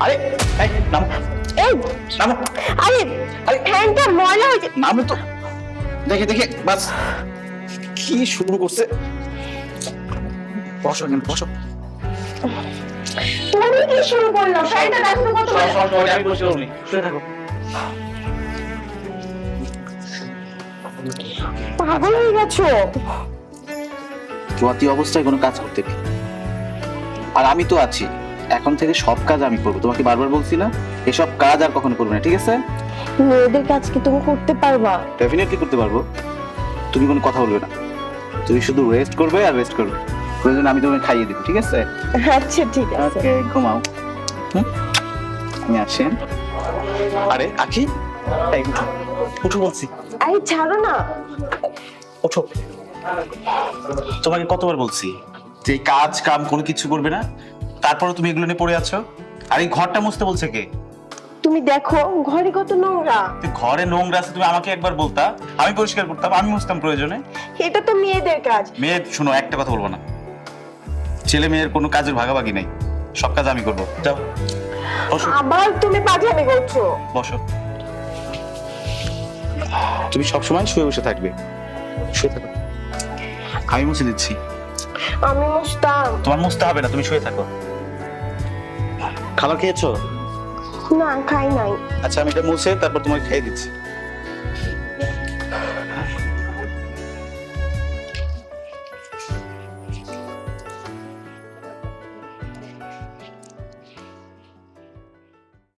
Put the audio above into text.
আরে এই নাম এই নাম আরে আরে ফ্যানটা ময়লা হয়েছে। নাম তো দেখে দেখে বাস কি শুরু করছে। বসো কেন বসো। তুমি কি শুরু করলো? ফ্যানটা দেখো কত ময়লা। আমি বসে রইনি, শুয়ে থাকো। পাগল হয়ে গেছো? চুয়াতি অবস্থায় কোনো কাজ করতে নেই, আর আমি তো আছি। এখন থেকে সব কাজ আমি করবো, তোমাকে বারবার বলছি না এসব কাজ আর কখনো করবে না, ঠিক আছে? মেয়েদের কাজ কি তুমি করতে পারবা? ডেফিনেটলি করতে পারবো। তুমি কোনো কথা বলবে না, তুমি শুধু রেস্ট করবে আর রেস্ট করবে। প্রয়োজন আমি তোমাকে খাইয়ে দিব, ঠিক আছে? আচ্ছা ঠিক আছে। ওকে, ঘুমাও। আমি আসি। আরে আখি, এই উঠো উঠো বলছি। আরে ছাড়ো না। ওঠো। তোমাকে কতবার বলছি যে এই কাজ কাম কোনো কিছু করবে না, তারপরে তুমি এগুলো নিয়ে পড়ে আছো। আর এই ঘরটা মুছতে বলছে কে? তুমি দেখো ঘরে কত নোংরা। তুই ঘরে নোংরা আছে, তুমি আমাকে একবার বলতা, আমি পরিষ্কার করতাম, আমি মুছতাম প্রয়োজনে। এটা তো মেয়েদের কাজ। মেয়ে শোনো, একটা কথা বলবো না, ছেলে মেয়ের কোনো কাজের ভাগাভাগি নাই, সব কাজ আমি করবো। যাও বসো। আবার তুমি পাজামি করছো। বসো। তুমি সবসময় শুয়ে বসে থাকবে, শুয়ে থাকো। আমি মুছে দিচ্ছি। আমি মুস্তাম। তোমার মুছতে হবে না, তুমি শুয়ে থাকো। খাবার খেয়েছো? না খাই নাই। আচ্ছা আমি এটা মুছে তারপর তোমাকে খেয়ে দিচ্ছি।